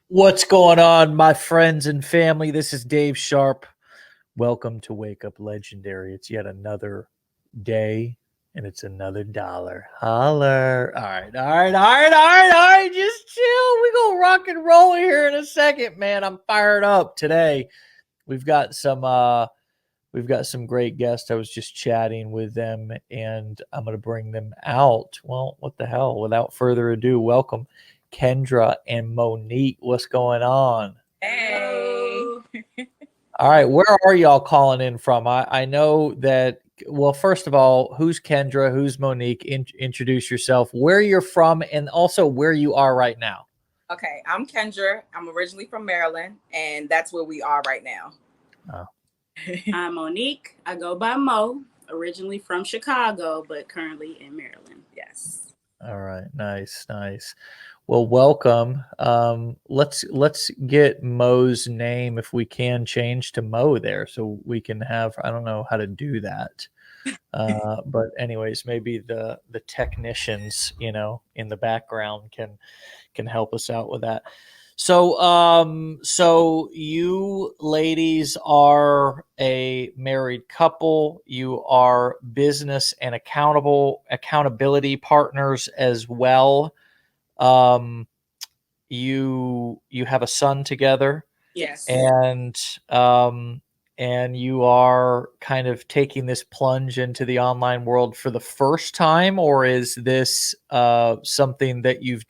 What's going on, my friends and family? This is Dave Sharp. Welcome to Wake Up Legendary. It's yet another day and it's another dollar. Holler. All right. Just chill. We go rock and roll here in a second, man. I'm fired up today. We've got some great guests. I was just chatting with them and I'm going to bring them out. Well, what the hell? Without further ado, welcome Kendra and Monique. What's going on? Hey. All right, where are y'all calling in from? I know that, well, first of all, who's Kendra? Who's Monique? Introduce yourself, where you're from, and also where you are right now. Okay, I'm Kendra. I'm originally from Maryland, and that's where we are right now. Oh. I'm Monique. I go by Mo, originally from Chicago, but currently in Maryland. Yes. All right, nice. Well, welcome. Let's get Mo's name, if we can, change to Mo there, so we can have. I don't know how to do that, but anyways, maybe the technicians, in the background can help us out with that. So you ladies are a married couple. You are business and accountability partners as well. Um, you have a son together. Yes. And you are kind of taking this plunge into the online world for the first time, or is this something that you've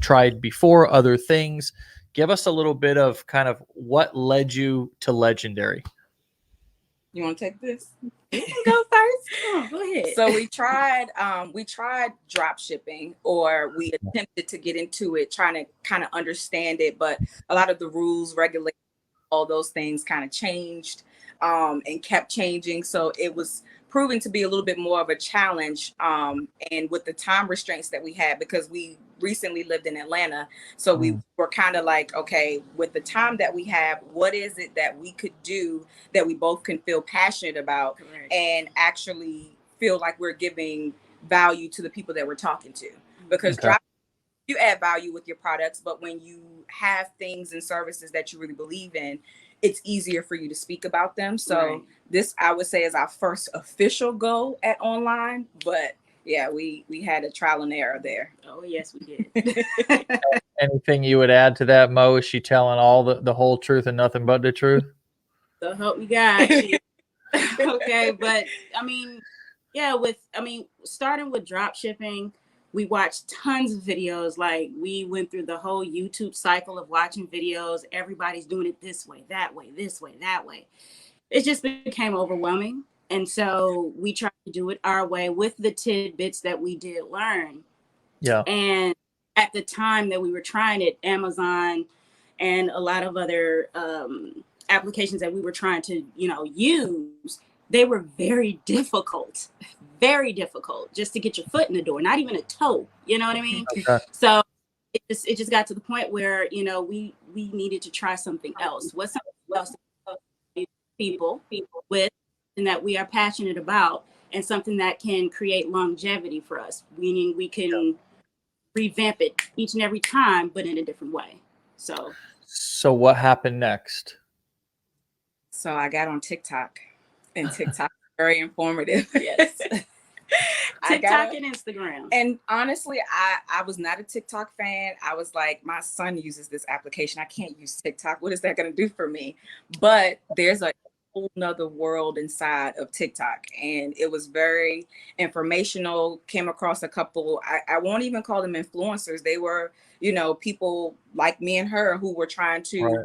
tried before, other things? Give us a little bit of kind of what led you to Legendary. You want to take this? You can go first. Come on, go ahead. So we tried drop shipping, or we attempted to get into it, trying to kind of understand it, but a lot of the rules, regulations, all those things kind of changed and kept changing. So it was proving to be a little bit more of a challenge. And with the time restraints that we had, because we recently lived in Atlanta. So we were kind of like, okay, with the time that we have, what is it that we could do that we both can feel passionate about and actually feel like we're giving value to the people that we're talking to? Because you add value with your products, but when you have things and services that you really believe in, it's easier for you to speak about them. So this, I would say, is our first official go at online, but yeah, we had a trial and error there. Oh yes, we did. Anything you would add to that, Mo? Is she telling all the whole truth and nothing but the truth? So help me God. Okay, but starting with drop shipping, we watched tons of videos. Like, we went through the whole YouTube cycle of watching videos. Everybody's doing it this way, that way, this way, that way. It just became overwhelming. And so we tried to do it our way with the tidbits that we did learn. Yeah. And at the time that we were trying it, Amazon and a lot of other applications that we were trying to, use, they were very difficult just to get your foot in the door, not even a toe, you know what I mean? Okay. So it just got to the point where, we needed to try something else. What's something else people with, and that we are passionate about, and something that can create longevity for us, meaning we can revamp it each and every time, but in a different way. So what happened next? So I got on TikTok, and TikTok is very informative. Yes. TikTok and Instagram. And honestly, I was not a TikTok fan. I was like, my son uses this application. I can't use TikTok. What is that going to do for me? But there's a whole nother world inside of TikTok, and it was very informational. Came across a couple, I won't even call them influencers. They were, people like me and her who were trying to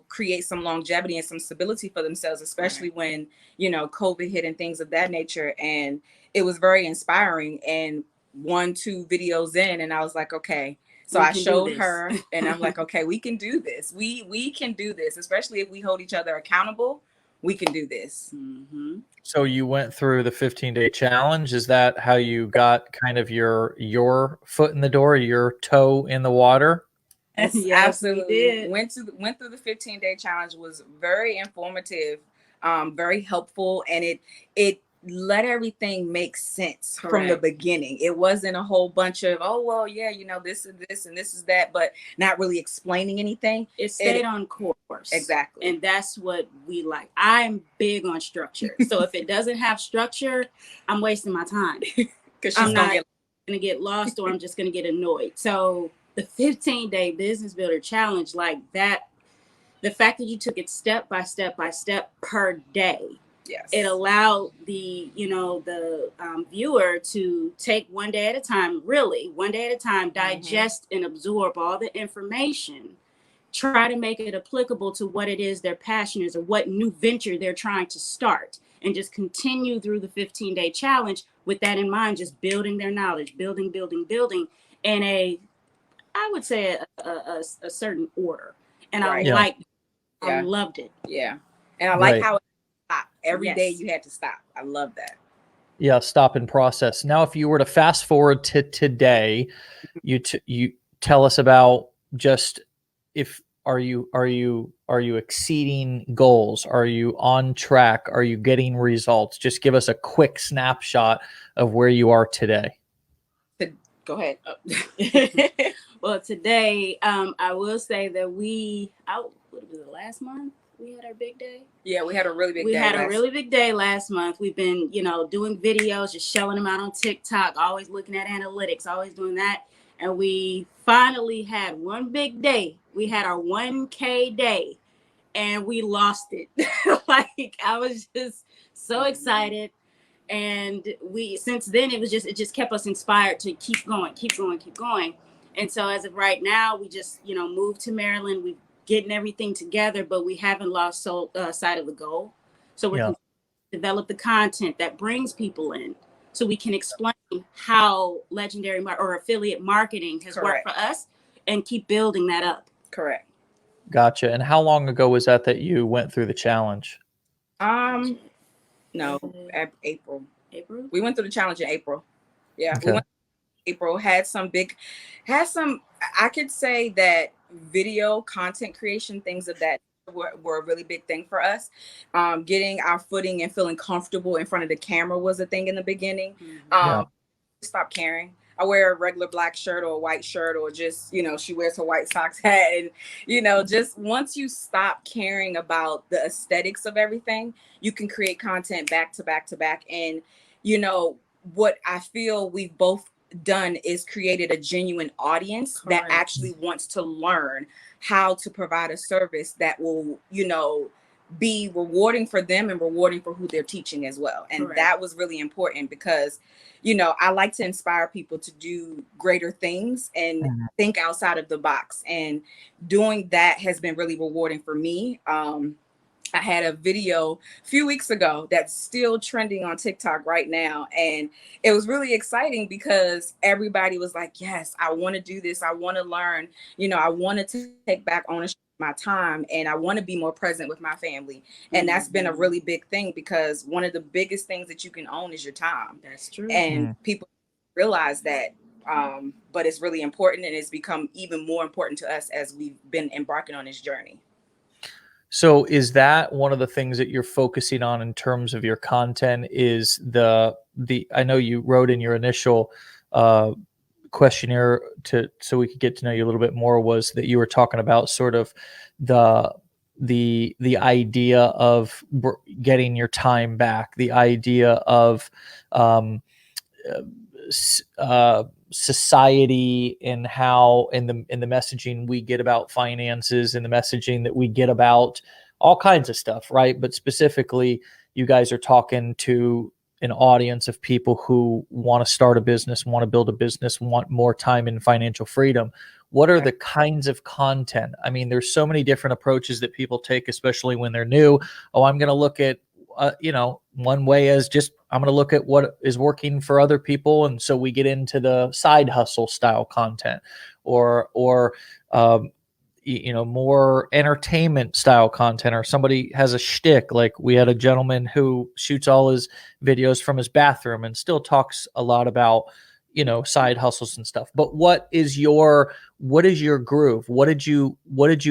create some longevity and some stability for themselves, especially when, COVID hit and things of that nature. And it was very inspiring. And 1-2 videos in, and I was like, okay. So I showed her, and I'm like, okay, we can do this. We can do this, especially if we hold each other accountable. We can do this. Mm-hmm. So you went through the 15-day challenge. Is that how you got kind of your foot in the door, your toe in the water? Yes, absolutely. Did. Went through the 15-day challenge. Was very informative, very helpful, and it let everything make sense from the beginning. It wasn't a whole bunch of, oh, well, yeah, you know, this is this and this is that, but not really explaining anything. It stayed on course. Exactly. And that's what we like. I'm big on structure. So if it doesn't have structure, I'm wasting my time. Because I'm not going to get lost, or I'm just going to get annoyed. So the 15-day business builder challenge, like that, the fact that you took it step by step by step per day, yes, it allowed the, you know, the viewer to take one day at a time, digest and absorb all the information, try to make it applicable to what it is their passion is or what new venture they're trying to start, and just continue through the 15-day challenge with that in mind, just building their knowledge, building in a, I would say a certain order. And I I loved it. Yeah. And I like how it stopped. Every day you had to stop. I love that. Yeah, stop and process. Now, if you were to fast forward to today, you tell us about just are you exceeding goals? Are you on track? Are you getting results? Just give us a quick snapshot of where you are today. Go ahead. Well, today, I will say that what was it, last month? We had our big day. Yeah, we had a really big day. We had a really big day last month. We've been, you know, doing videos, just showing them out on TikTok, always looking at analytics, always doing that. And we finally had one big day. We had our 1K day, and we lost it. Like, I was just so excited. And since then, it just kept us inspired to keep going. And so as of right now, we just, you know, moved to Maryland. We're getting everything together, but we haven't lost sight of the goal. So we're going to develop the content that brings people in, so we can explain how legendary or affiliate marketing has worked for us, and keep building that up. Correct. Gotcha. And how long ago was that you went through the challenge? No, April. We went through the challenge in April. Yeah. Okay. We went April, had some, I could say that video content creation, things of that were a really big thing for us. Getting our footing and feeling comfortable in front of the camera was a thing in the beginning. Stop caring. I wear a regular black shirt or a white shirt, or just, you know, she wears her White Sox hat. And, you know, just once you stop caring about the aesthetics of everything, you can create content back to back to back. And, you know, what I feel we've both done is created a genuine audience that actually wants to learn how to provide a service that will, you know, be rewarding for them and rewarding for who they're teaching as well. And that was really important, because, you know, I like to inspire people to do greater things and think outside of the box. And doing that has been really rewarding for me. I had a video a few weeks ago that's still trending on TikTok right now. And it was really exciting because everybody was like, yes, I want to do this. I want to learn, you know, I wanted to take back ownership of my time, and I want to be more present with my family. And that's been a really big thing, because one of the biggest things that you can own is your time. That's true. And people realize that. But it's really important, and it's become even more important to us as we've been embarking on this journey. So is that one of the things that you're focusing on in terms of your content? Is the I know you wrote in your initial questionnaire so we could get to know you a little bit more, was that you were talking about sort of the idea of getting your time back, the idea of society, and how in the messaging we get about finances, and the messaging that we get about all kinds of stuff, right? But specifically, you guys are talking to an audience of people who want to start a business, want to build a business, want more time and financial freedom. What are the kinds of content? I mean, there's so many different approaches that people take, especially when they're new. Oh, I'm going to look at you know, one way is just, I'm going to look at what is working for other people. And so we get into the side hustle style content, or you know, more entertainment style content, or somebody has a shtick. Like we had a gentleman who shoots all his videos from his bathroom and still talks a lot about, you know, side hustles and stuff. But what is your groove? What did you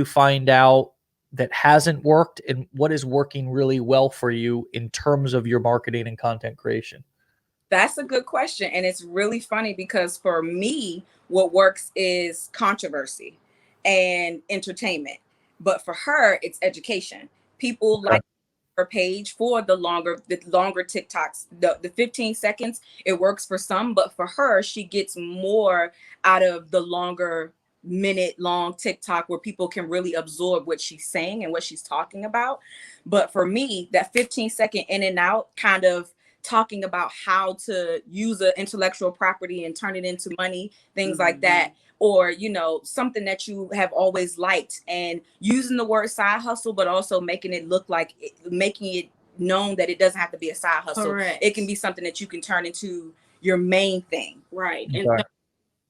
find out that hasn't worked, and what is working really well for you in terms of your marketing and content creation? That's a good question. And it's really funny because for me, what works is controversy and entertainment. But for her, it's education. People like her page for the longer TikToks, the 15 seconds, it works for some, but for her, she gets more out of the longer minute long TikTok where people can really absorb what she's saying and what she's talking about. But for me, that 15-second in and out kind of talking about how to use an intellectual property and turn it into money, things like that, or something that you have always liked, and using the word side hustle, but also making it look like making it known that it doesn't have to be a side hustle. Correct. It can be something that you can turn into your main thing. Right. Okay. And so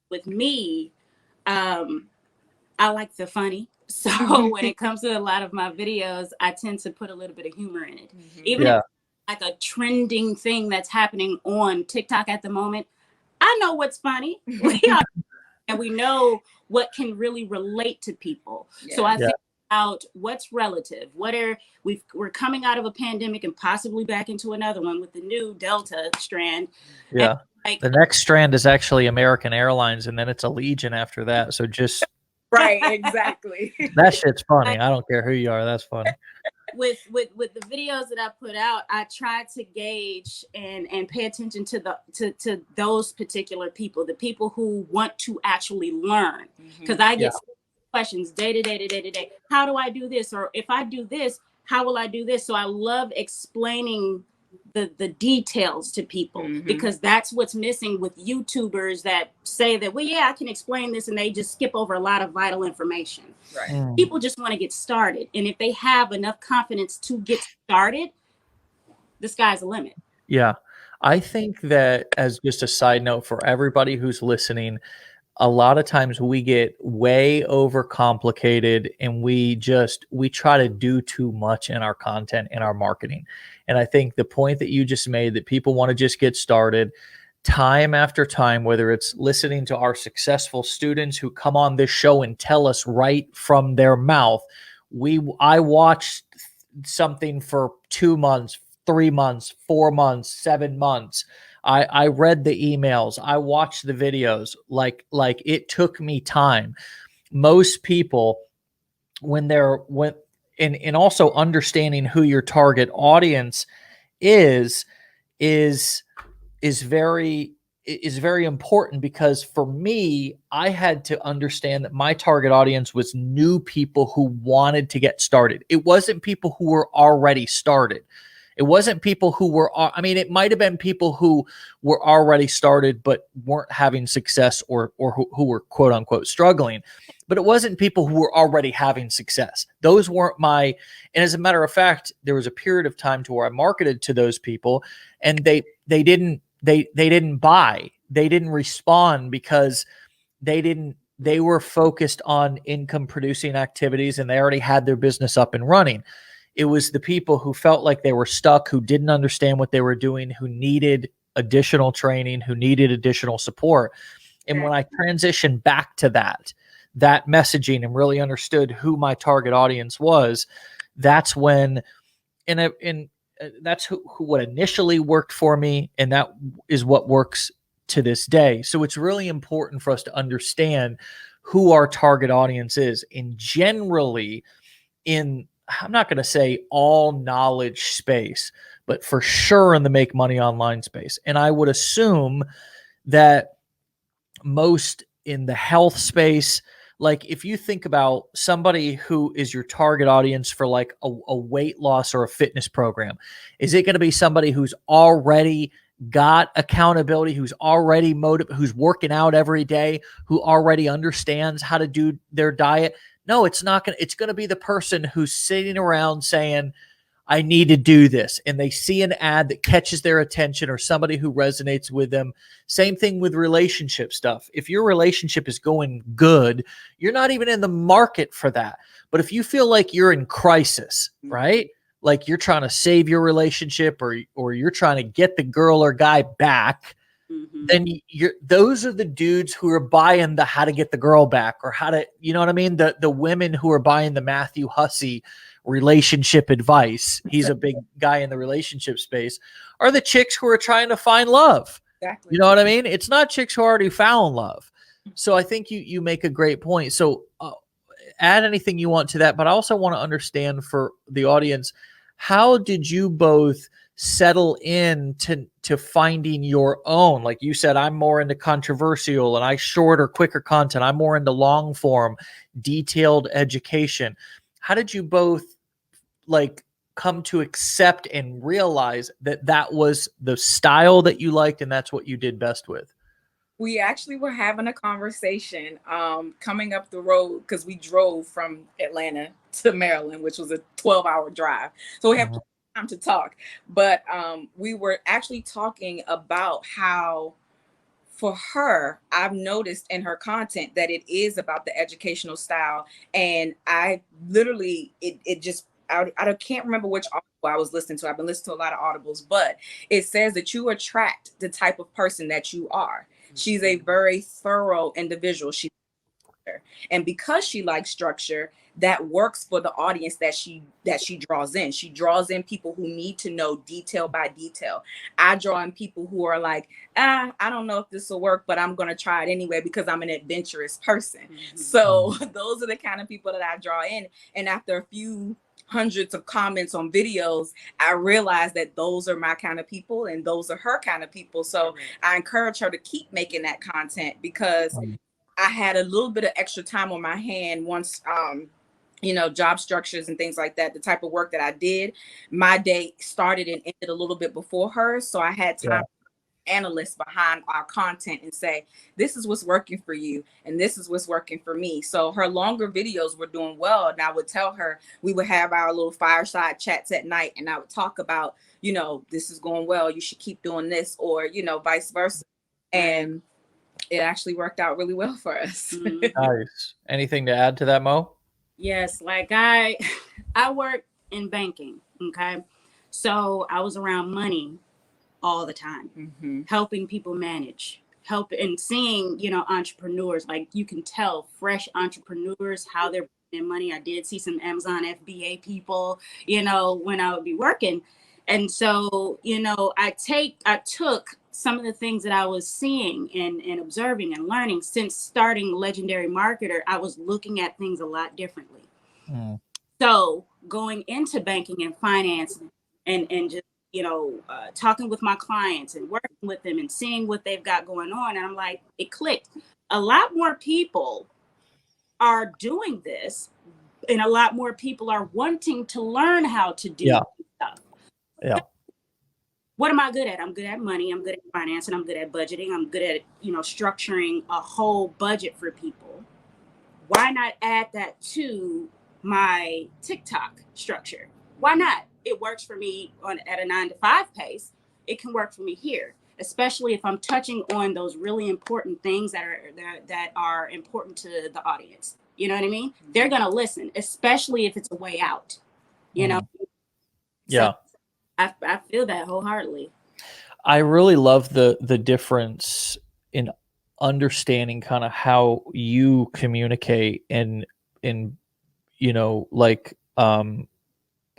with me, I like the funny. So when it comes to a lot of my videos, I tend to put a little bit of humor in it. Even if it's like a trending thing that's happening on TikTok at the moment, I know what's funny. And we know what can really relate to people. So I think about what's relative. We're coming out of a pandemic and possibly back into another one with the new Delta strand. Yeah. The next strand is actually American Airlines, and then it's Allegiant after that. So just right, exactly. That shit's funny. I don't care who you are. That's funny. With the videos that I put out, I try to gauge and pay attention to those particular people, the people who want to actually learn. Because I get questions day to day. How do I do this? Or if I do this, how will I do this? So I love explaining the details to people, because that's what's missing with YouTubers that say that, well, yeah, I can explain this, and they just skip over a lot of vital information. Right. People just want to get started. And if they have enough confidence to get started, the sky's the limit. Yeah. I think that, as just a side note for everybody who's listening, a lot of times we get way overcomplicated, and we try to do too much in our content and our marketing. And I think the point that you just made, that people want to just get started time after time, whether it's listening to our successful students who come on this show and tell us right from their mouth, I watched something for 2 months, 3 months, 4 months, 7 months. I read the emails. I watched the videos. Like it took me time. Most people, and also understanding who your target audience is very important, because for me, I had to understand that my target audience was new people who wanted to get started. It wasn't people who were already started. It wasn't people who were, it might have been people who were already started but weren't having success, or who were quote unquote struggling, but it wasn't people who were already having success. Those weren't and as a matter of fact, there was a period of time to where I marketed to those people, and they didn't buy, they didn't respond, because they were focused on income producing activities, and they already had their business up and running. It was the people who felt like they were stuck, who didn't understand what they were doing, who needed additional training, who needed additional support. And when I transitioned back to that messaging and really understood who my target audience was, that's when, that's what initially worked for me. And that is what works to this day. So it's really important for us to understand who our target audience is. And generally, I'm not going to say all knowledge space, but for sure in the make money online space. And I would assume that most in the health space, like if you think about somebody who is your target audience for like a weight loss or a fitness program, is it going to be somebody who's already got accountability, who's already motivated, who's working out every day, who already understands how to do their diet? No, it's not going to, it's going to be the person who's sitting around saying, I need to do this. And they see an ad that catches their attention, or somebody who resonates with them. Same thing with relationship stuff. If your relationship is going good, you're not even in the market for that. But if you feel like you're in crisis, right? Like you're trying to save your relationship, or you're trying to get the girl or guy back, then those are the dudes who are buying the how to get the girl back, or how to, you know what I mean? The women who are buying the Matthew Hussey relationship advice, he's a big guy in the relationship space, are the chicks who are trying to find love. Exactly. You know what I mean? It's not chicks who already found love. So I think you make a great point. So add anything you want to that, but I also want to understand for the audience, how did you both settle in to finding your own? Like you said, I'm more into controversial and I shorter, quicker content. I'm more into long form, detailed education. How did you both like come to accept and realize that that was the style that you liked and that's what you did best with? We actually were having a conversation coming up the road, because we drove from Atlanta to Maryland, which was a 12-hour drive. So we have time to talk. But we were actually talking about how, for her, I've noticed in her content that it is about the educational style. And I literally, it just, I can't remember which audible I was listening to. I've been listening to a lot of audibles, but it says that you attract the type of person that you are. She's a very thorough individual. And because she likes structure, that works for the audience that she draws in. She draws in people who need to know detail by detail. I draw in people who are like, I don't know if this will work, but I'm going to try it anyway because I'm an adventurous person. So those are the kind of people that I draw in. And after a few hundreds of comments on videos, I realized that those are my kind of people and those are her kind of people. So I encourage her to keep making that content, because I had a little bit of extra time on my hand once, job structures and things like that, the type of work that I did, my day started and ended a little bit before hers. So I had time to analyst behind our content and say, this is what's working for you and this is what's working for me. So her longer videos were doing well. And I would tell her, we would have our little fireside chats at night, and I would talk about, this is going well, you should keep doing this, or, vice versa. And it actually worked out really well for us. Nice. Anything to add to that, Mo? Yes, like I work in banking, okay? So I was around money all the time, helping people manage, and seeing, entrepreneurs, like you can tell fresh entrepreneurs, how they're making money. I did see some Amazon FBA people, when I would be working. And so, I took some of the things that I was seeing and observing and learning since starting Legendary Marketer. I was looking at things a lot differently. So going into banking and finance and just, talking with my clients and working with them and seeing what they've got going on. And I'm like, it clicked. A lot more people are doing this, and a lot more people are wanting to learn how to do stuff. Yeah. What am I good at? I'm good at money. I'm good at finance, and I'm good at budgeting. I'm good at, structuring a whole budget for people. Why not add that to my TikTok structure? Why not? It works for me at a 9-to-5 pace. It can work for me here, especially if I'm touching on those really important things that are important to the audience. You know what I mean? They're going to listen, especially if it's a way out, Yeah. So I feel that wholeheartedly. I really love the difference in understanding kind of how you communicate and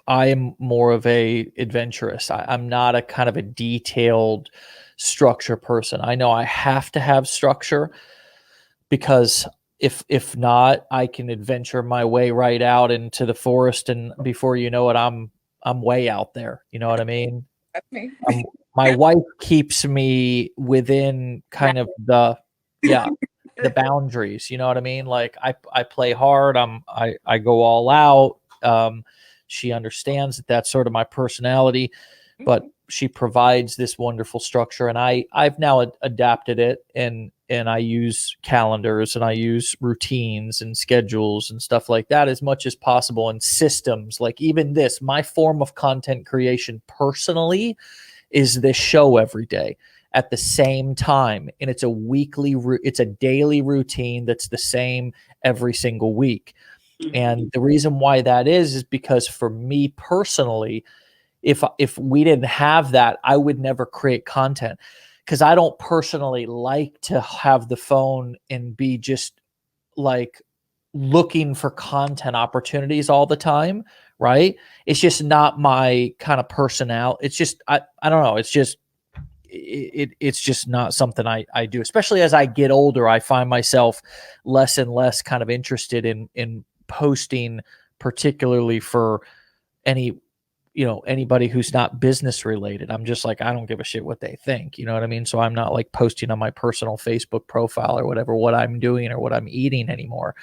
I am more of a adventurous. I'm not a kind of a detailed structure person. I know I have to have structure, because if not, I can adventure my way right out into the forest, and before you know it, I'm way out there. You know what I mean? My wife keeps me within kind of the boundaries. You know what I mean? Like I play hard. I go all out. She understands that that's sort of my personality, but she provides this wonderful structure, and I've now adapted it, and I use calendars and I use routines and schedules and stuff like that as much as possible, and systems. Like even this, my form of content creation personally is this show every day at the same time, and it's a daily routine that's the same every single week. And the reason why that is because for me personally, if we didn't have that, I would never create content. because I don't personally like to have the phone and be just like looking for content opportunities all the time, right? It's just not my kind of personality. It's just I don't know. It's just it's just not something I do. Especially as I get older, I find myself less and less kind of interested in posting, particularly for any anybody who's not business related. I'm just like, I don't give a shit what they think. You know what I mean? So I'm not like posting on my personal Facebook profile or whatever what I'm doing or what I'm eating anymore.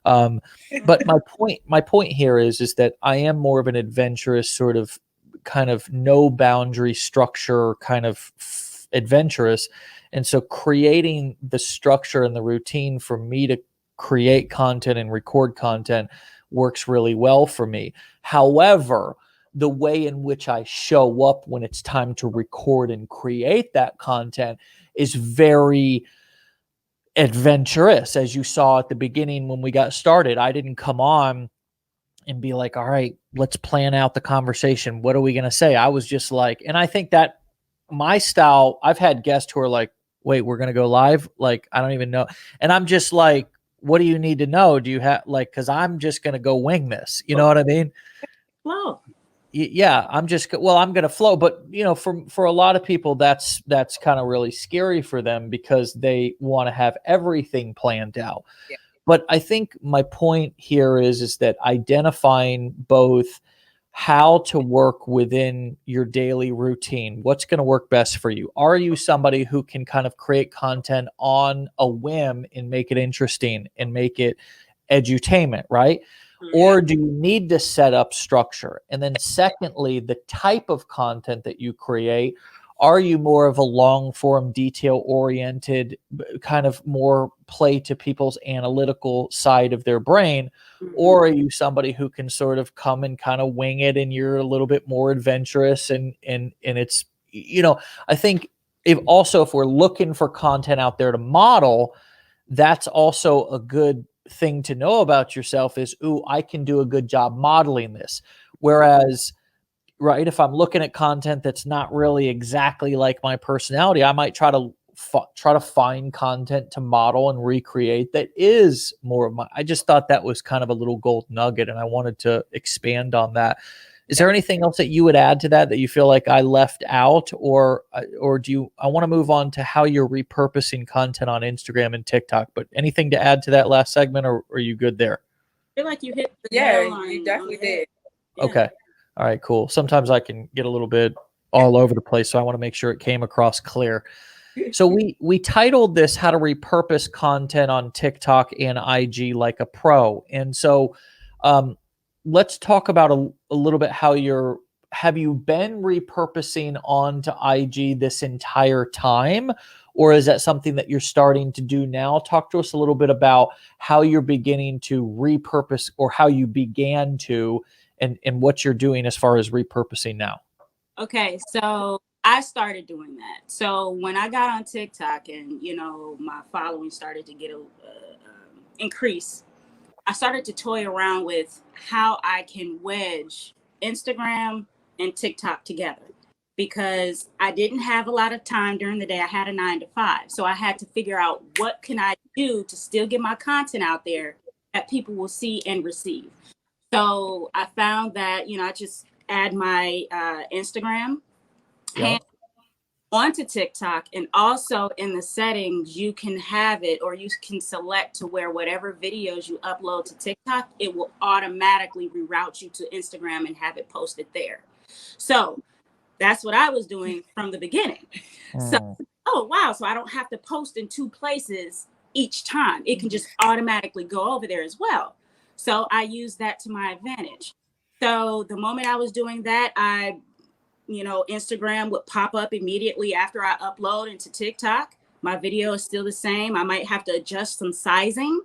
But my point here is that I am more of an adventurous sort of kind of no boundary structure kind of adventurous. And so creating the structure and the routine for me to create content and record content works really well for me. However, the way in which I show up when it's time to record and create that content is very adventurous. As you saw at the beginning when we got started, I didn't come on and be like, all right, let's plan out the conversation. What are we going to say? I was just like, and I think that my style, I've had guests who are like, wait, we're going to go live? Like, I don't even know. And I'm just like, what do you need to know? Do you have like, cause I'm just going to go wing this. You know what I mean? Flow. Yeah, I'm just, well, I'm going to flow. But, for a lot of people, that's kind of really scary for them because they want to have everything planned out. Yeah. But I think my point here is that identifying both how to work within your daily routine, what's going to work best for you. Are you somebody who can kind of create content on a whim and make it interesting and make it edutainment, right? Or do you need to set up structure? And then secondly, the type of content that you create, are you more of a long form, detail oriented, kind of more play to people's analytical side of their brain? Or are you somebody who can sort of come and kind of wing it and you're a little bit more adventurous and it's, I think if we're looking for content out there to model, that's also a good thing to know about yourself is, ooh, I can do a good job modeling this. Whereas, right, if I'm looking at content that's not really exactly like my personality, I might try to find content to model and recreate that is more of my. I just thought that was kind of a little gold nugget, and I wanted to expand on that. Is there anything else that you would add to that you feel like I left out, or do you? I want to move on to how you're repurposing content on Instagram and TikTok. But anything to add to that last segment, or are you good there? I feel like you hit the Yeah, nail on, you definitely did. Yeah. Okay, all right, cool. Sometimes I can get a little bit all over the place, so I want to make sure it came across clear. So we titled this "How to Repurpose Content on TikTok and IG Like a Pro," and so. Let's talk about a little bit have you been repurposing onto IG this entire time, or is that something that you're starting to do now? Talk to us a little bit about how you're beginning to repurpose, or how you began to, and what you're doing as far as repurposing now. Okay, so I started doing that. So when I got on TikTok and my following started to get a increase, I started to toy around with how I can wedge Instagram and TikTok together, because I didn't have a lot of time during the day. I had a 9 to 5. So I had to figure out what can I do to still get my content out there that people will see and receive. So I found that, I just add my Instagram Yep. onto TikTok, and also in the settings you can have it, or you can select to where whatever videos you upload to TikTok, it will automatically reroute you to Instagram and have it posted there. So that's what I was doing from the beginning. So, oh wow, so I don't have to post in 2 places each time. It can just automatically go over there as well. So I use that to my advantage. So the moment I was doing that, Instagram would pop up immediately after I upload into TikTok. My video is still the same. I might have to adjust some sizing,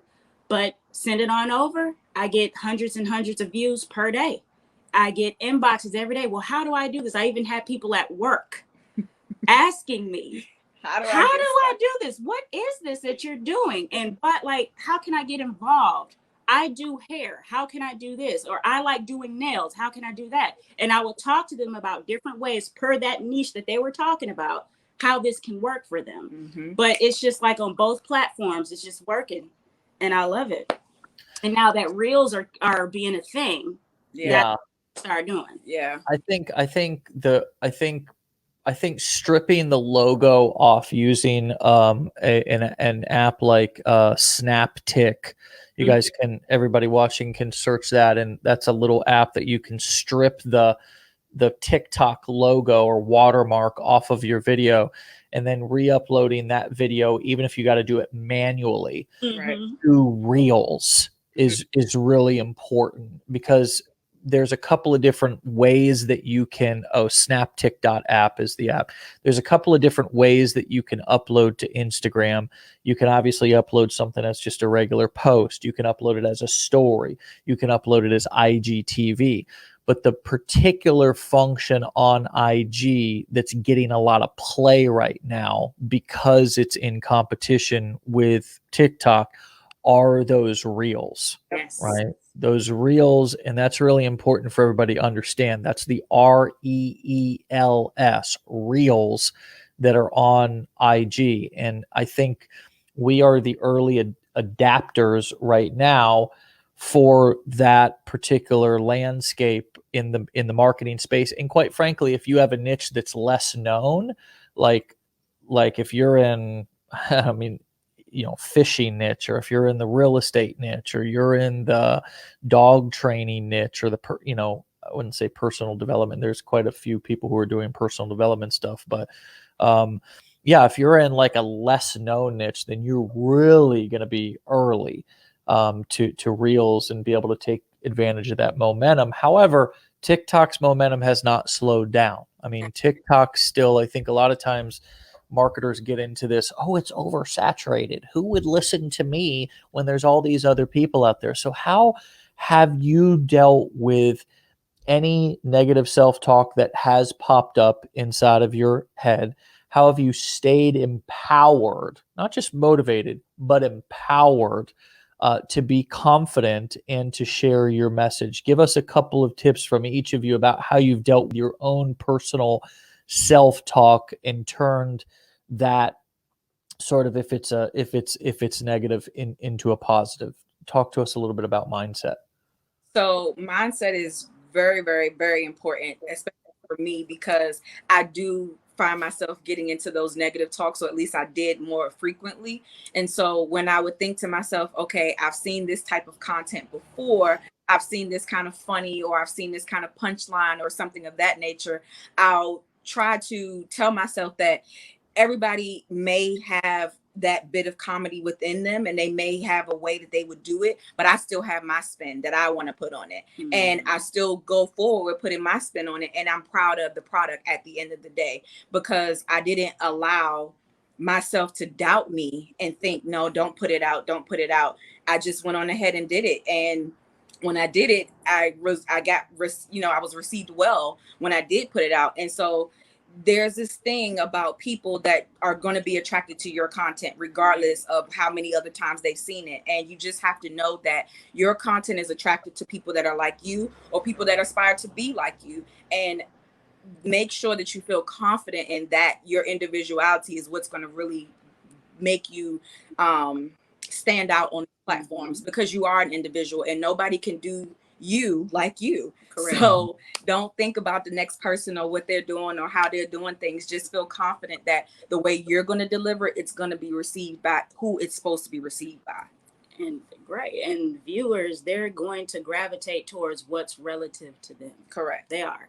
but send it on over. I get hundreds and hundreds of views per day. I get inboxes every day. Well, how do I do this? I even had people at work asking me, how do I do this? What is this that you're doing? And how can I get involved? I do hair. How can I do this? Or I like doing nails. How can I do that? And I will talk to them about different ways per that niche that they were talking about how this can work for them. But it's just like on both platforms, it's just working, and I love it. And now that reels are being a thing, Yeah, start doing. Yeah, I think stripping the logo off using an app like TikTik. You guys can, everybody watching can search that, and that's a little app that you can strip the TikTok logo or watermark off of your video, and then re-uploading that video, even if you got to do it manually, to Reels is really important, because there's a couple of different ways that you can snaptik.app is the app. There's a couple of different ways that you can upload to Instagram. You can obviously upload something as just a regular post. You can upload it as a story. You can upload it as IGTV. But the particular function on IG that's getting a lot of play right now, because it's in competition with TikTok, are those reels. Yes. Right? Those reels, and that's really important for everybody to understand. That's the REELS, reels, that are on IG. And I think we are the early adapters right now for that particular landscape in the marketing space. And quite frankly, if you have a niche that's less known, like if you're in, I mean, fishing niche, or if you're in the real estate niche, or you're in the dog training niche, or I wouldn't say personal development. There's quite a few people who are doing personal development stuff, but yeah, if you're in like a less known niche, then you're really going to be early to reels and be able to take advantage of that momentum. However, TikTok's momentum has not slowed down. I mean, TikTok still, I think a lot of times marketers get into this, oh, it's oversaturated. Who would listen to me when there's all these other people out there? So how have you dealt with any negative self-talk that has popped up inside of your head? How have you stayed empowered, not just motivated, but empowered to be confident and to share your message? Give us a couple of tips from each of you about how you've dealt with your own personal self-talk and turned that sort of, if it's negative, into a positive. Talk to us a little bit about mindset. So mindset is very, very, very important, especially for me, because I do find myself getting into those negative talks, or at least I did more frequently. And so when I would think to myself, okay, I've seen this type of content before, I've seen this kind of funny, or I've seen this kind of punchline or something of that nature, I'll try to tell myself that everybody may have that bit of comedy within them, and they may have a way that they would do it, but I still have my spin that I want to put on it. And I still go forward with putting my spin on it, and I'm proud of the product at the end of the day, because I didn't allow myself to doubt me and think, no, don't put it out, don't put it out. I just went on ahead and did it. And when I did it, I was received well when I did put it out. And so there's this thing about people that are going to be attracted to your content regardless of how many other times they've seen it. And you just have to know that your content is attracted to people that are like you, or people that aspire to be like you. And make sure that you feel confident in that your individuality is what's going to really make you stand out on platforms, because you are an individual and nobody can do you like you. Correct. So don't think about the next person or what they're doing or how they're doing things. Just feel confident that the way you're going to deliver, it's going to be received by who it's supposed to be received by. And great. And viewers, they're going to gravitate towards what's relative to them. Correct. They are.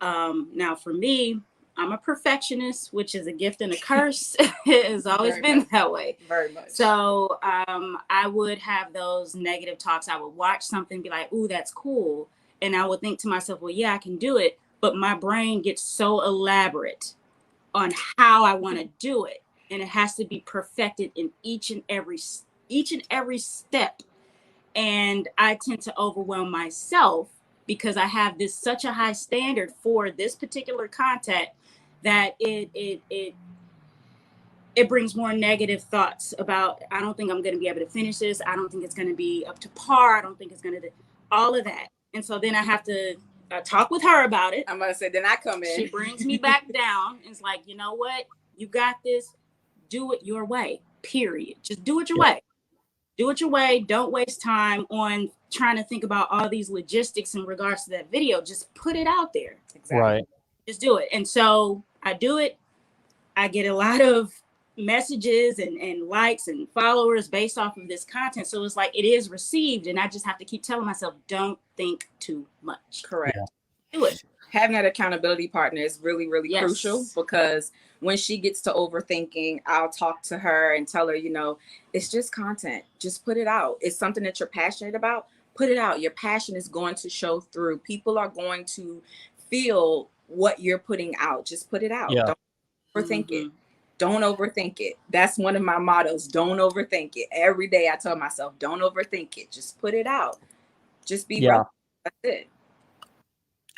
Now for me, I'm a perfectionist, which is a gift and a curse. It's always Very been much. that way. Very much. So I would have those negative talks. I would watch something, be like, ooh, that's cool. And I would think to myself, well, yeah, I can do it. But my brain gets so elaborate on how I want to do it. And it has to be perfected in each and every step. And I tend to overwhelm myself because I have such a high standard for this particular content that it brings more negative thoughts about, I don't think I'm going to be able to finish this. I don't think it's going to be up to par. I don't think it's going to, all of that. And so then I have to talk with her about it. I'm going to say, then I come in. She brings me back down. And it's like, you know what? You got this. Do it your way, period. Just do it your way. Do it your way. Don't waste time on trying to think about all these logistics in regards to that video. Just put it out there. Exactly. Right. Just do it. And so I do it. I get a lot of messages and likes and followers based off of this content. So it's like it is received. And I just have to keep telling myself, don't think too much. Correct. Do it. Having that accountability partner is really, really crucial, because when she gets to overthinking, I'll talk to her and tell her, you know, it's just content. Just put it out. It's something that you're passionate about. Put it out. Your passion is going to show through. People are going to feel what you're putting out. Just put it out. Yeah. Don't overthink it. Don't overthink it. That's one of my mottos. Don't overthink it. Every day I tell myself, don't overthink it. Just put it out. Just be real. That's it.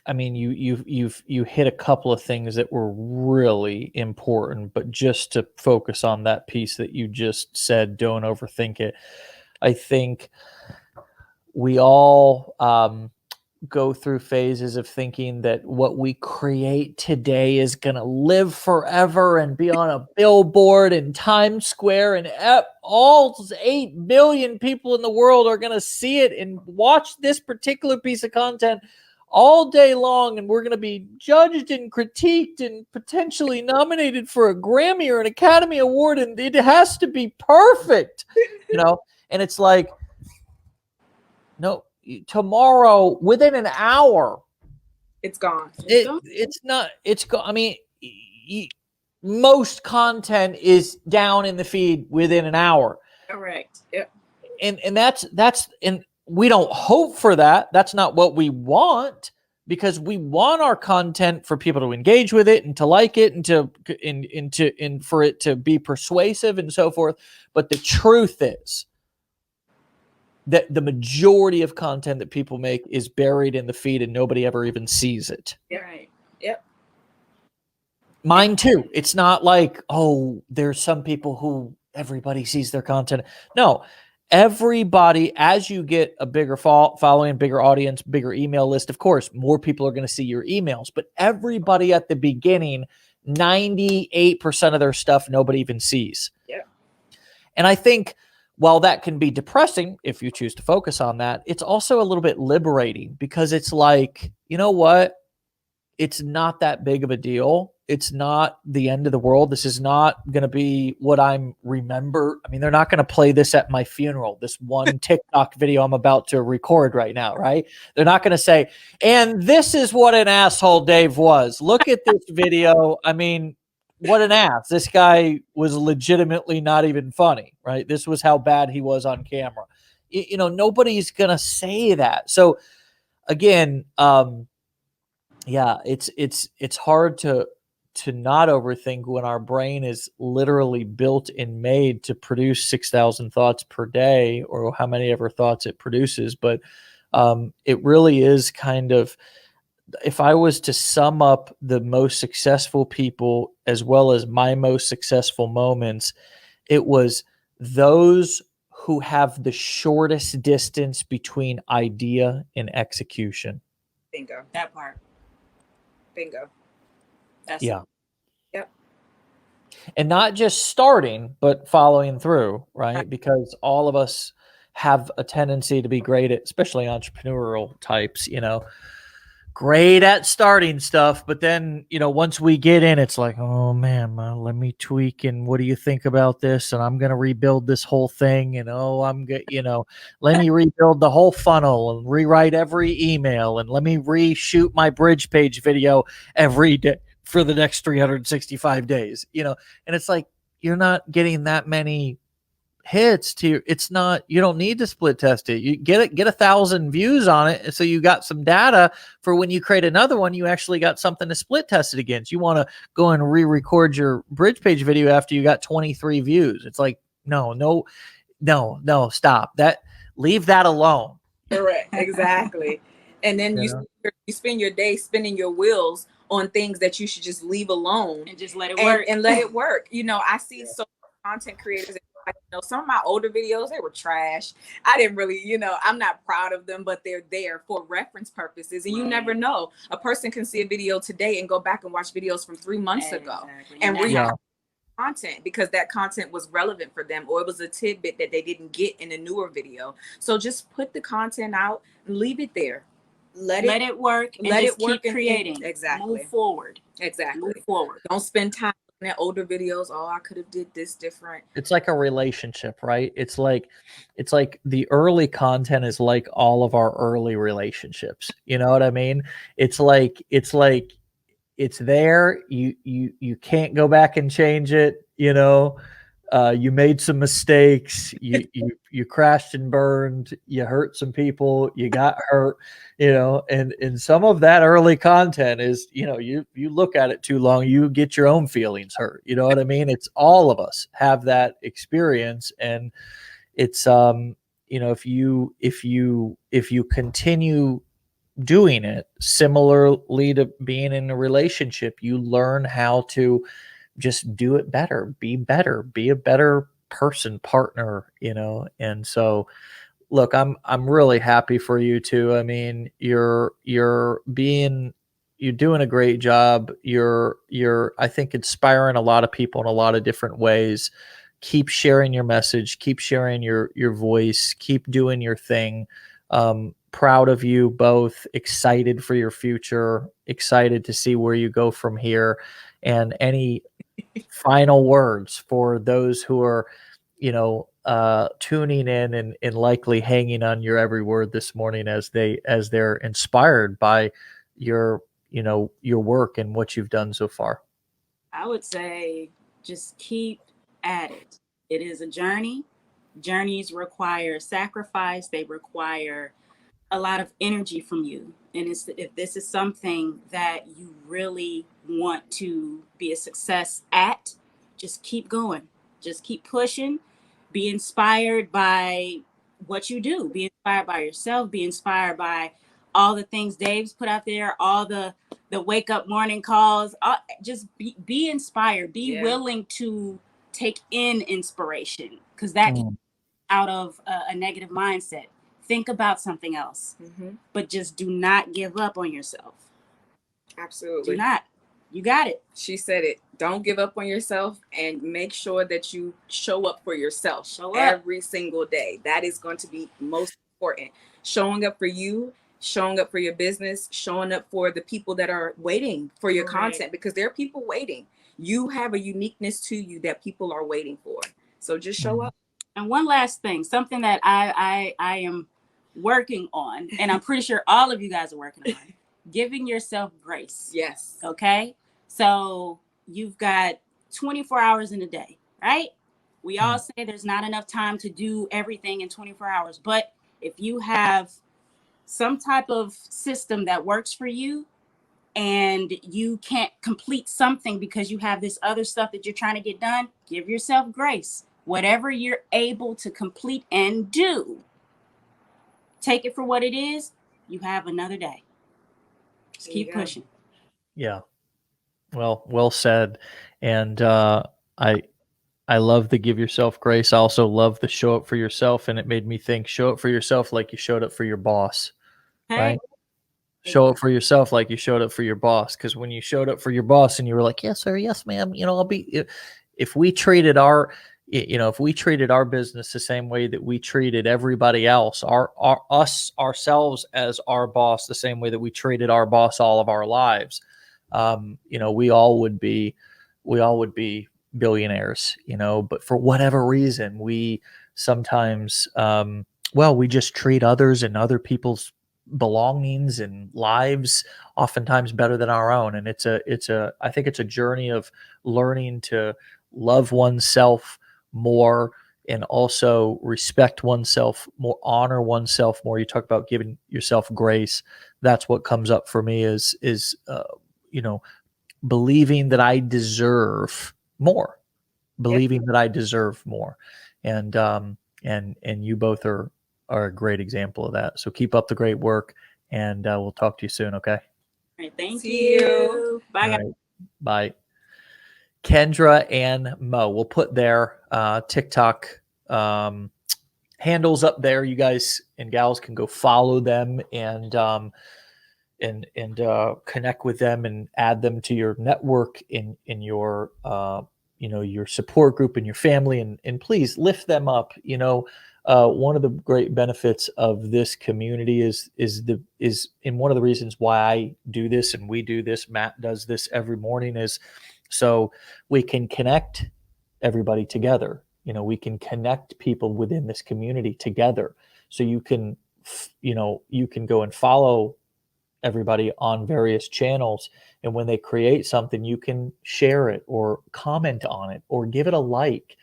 I mean, you hit a couple of things that were really important, but just to focus on that piece that you just said, don't overthink it. I think we all go through phases of thinking that what we create today is going to live forever and be on a billboard in Times Square, and all 8 billion people in the world are going to see it and watch this particular piece of content all day long, and we're going to be judged and critiqued and potentially nominated for a Grammy or an Academy Award, and it has to be perfect, you know? And it's like, no, tomorrow, within an hour, it's gone. I mean, most content is down in the feed within an hour. Correct. Yep. And that's and we don't hope for that. That's not what we want, because we want our content for people to engage with it and to like it and for it to be persuasive and so forth. But the truth is that the majority of content that people make is buried in the feed and nobody ever even sees it. Right. Yep. Mine too. It's not like, oh, there's some people who everybody sees their content. No. Everybody, as you get a bigger following, bigger audience, bigger email list, of course, more people are going to see your emails. But everybody at the beginning, 98% of their stuff, nobody even sees. Yeah. And I think while that can be depressing, if you choose to focus on that, it's also a little bit liberating, because it's like, you know what? It's not that big of a deal. It's not the end of the world. This is not going to be what I'm remember. I mean, they're not going to play this at my funeral, this one TikTok video I'm about to record right now, right? They're not going to say, and this is what an asshole Dave was. Look at this video. I mean, what an ass. This guy was legitimately not even funny, right? This was how bad he was on camera. You know, nobody's going to say that. So again, yeah, it's hard to not overthink when our brain is literally built and made to produce 6,000 thoughts per day, or how many ever thoughts it produces. But it really is kind of, if I was to sum up the most successful people as well as my most successful moments, it was those who have the shortest distance between idea and execution. Bingo. That part. Bingo. That's Yeah. Yep. And not just starting, but following through, right? Because all of us have a tendency to be great at, especially entrepreneurial types, you know, great at starting stuff. But then, you know, once we get in, it's like, oh man, let me tweak. And what do you think about this? And I'm going to rebuild this whole thing. And let me rebuild the whole funnel and rewrite every email. And let me reshoot my bridge page video every day for the next 365 days, you know. And it's like, you're not getting that many hits to, it's not, you don't need to split test it. You get 1,000 views on it, so you got some data for when you create another one, you actually got something to split test it against. You want to go and re-record your bridge page video after you got 23 views. It's like, no, stop that. Leave that alone. Correct. Exactly. And then you spend your day spinning your wheels on things that you should just leave alone and just let it work. And let it work. You know, I see so many content creators, you know, some of my older videos, they were trash. I didn't really, you know, I'm not proud of them, but they're there for reference purposes. And you never know. A person can see a video today and go back and watch videos from 3 months ago and content because that content was relevant for them, or it was a tidbit that they didn't get in a newer video. So just put the content out and leave it there. Let it work and let just it work keep creating. Exactly. Move forward. Exactly. Move forward. Don't spend time looking at older videos. Oh, I could have did this different. It's like a relationship, right? It's like the early content is like all of our early relationships. You know what I mean? It's like it's there. You can't go back and change it. You know, you made some mistakes. You crashed and burned. You hurt some people. You got hurt. You know, and some of that early content is, you know, you look at it too long, you get your own feelings hurt. You know what I mean? It's all of us have that experience, and it's you know, if you continue doing it similarly to being in a relationship, you learn how to just do it better, be a better person, partner, you know. And so look, I'm really happy for you too. I mean, you're doing a great job. You're I think inspiring a lot of people in a lot of different ways. Keep sharing your message, keep sharing your voice, keep doing your thing. Proud of you both, excited for your future, excited to see where you go from here. And any final words for those who are, you know, tuning in and likely hanging on your every word this morning as they're inspired by your, you know, your work and what you've done so far? I would say just keep at it. It is a journey. Journeys require sacrifice. They require a lot of energy from you. And if this is something that you really want to be a success at, just keep going. Just keep pushing. Be inspired by what you do. Be inspired by yourself. Be inspired by all the things Dave's put out there, all the wake up morning calls. Just be inspired. Be willing to take in inspiration, because that out of a negative mindset. Think about something else, but just do not give up on yourself. Absolutely. Do not. You got it. She said it. Don't give up on yourself, and make sure that you show up for yourself. Show up every single day. That is going to be most important. Showing up for you, showing up for your business, showing up for the people that are waiting for your content, because there are people waiting. You have a uniqueness to you that people are waiting for. So just show up. And one last thing, something that I am working on, and I'm pretty sure all of you guys are working on, giving yourself grace. Yes. Okay. So you've got 24 hours in a day, right? We all say there's not enough time to do everything in 24 hours. But if you have some type of system that works for you, and you can't complete something because you have this other stuff that you're trying to get done, give yourself grace. Whatever you're able to complete and do, take it for what it is. You have another day. Just keep pushing. Yeah. Well said. And I love the give yourself grace. I also love the show up for yourself. And it made me think, show up for yourself like you showed up for your boss. Right? Show up for yourself like you showed up for your boss. Because when you showed up for your boss and you were like, yes, sir, yes, ma'am, you know, I'll be, if we treated our, you know, if we treated our business the same way that we treated everybody else, ourselves as our boss, the same way that we treated our boss all of our lives, you know, we all would be billionaires, you know. But for whatever reason, we sometimes, we just treat others and other people's belongings and lives oftentimes better than our own. And I think it's a journey of learning to love oneself more, and also respect oneself more, honor oneself more. You talk about giving yourself grace. That's what comes up for me is you know, believing that I deserve more, that I deserve more. And you both are a great example of that. So keep up the great work, and we'll talk to you soon. Okay. All right, thank you. Bye. All right. Bye. Kendra and Mo, we'll put their TikTok handles up there. You guys and gals can go follow them and connect with them and add them to your network in your your support group and your family, and please lift them up. One of the great benefits of this community is and one of the reasons why I do this and we do this, Matt does this every morning, is so we can connect everybody together. We can connect people within this community together. So you can go and follow everybody on various channels, and when they create something, you can share it or comment on it or give it a like.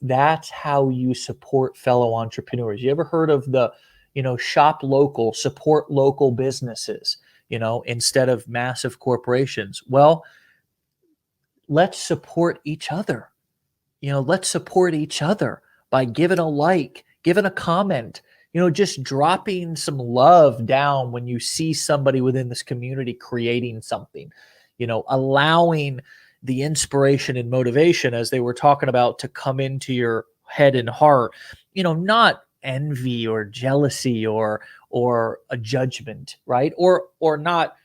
That's how you support fellow entrepreneurs. You ever heard of the shop local, support local businesses, instead of massive corporations? Well, let's support each other. Let's support each other by giving a like, giving a comment, just dropping some love down when you see somebody within this community creating something, allowing the inspiration and motivation, as they were talking about, to come into your head and heart, not envy or jealousy or a judgment, right? Or not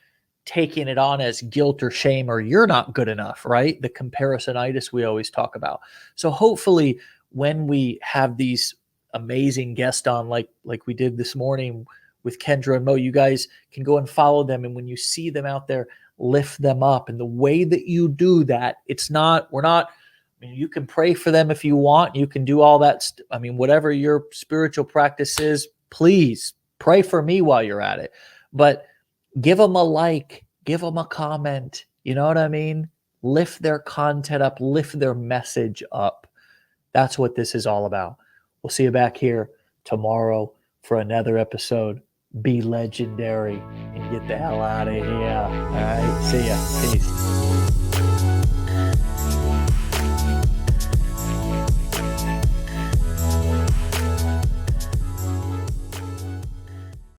taking it on as guilt or shame, or you're not good enough, right? The comparisonitis we always talk about. So hopefully when we have these amazing guests on, like we did this morning with Kendra and Mo, you guys can go and follow them. And when you see them out there, lift them up. And the way that you do that, you can pray for them if you want. You can do all that. Whatever your spiritual practice is, please pray for me while you're at it. But give them a like, give them a comment. You know what I mean? Lift their content up, lift their message up. That's what this is all about. We'll see you back here tomorrow for another episode. Be legendary and get the hell out of here. All right. See ya. Peace.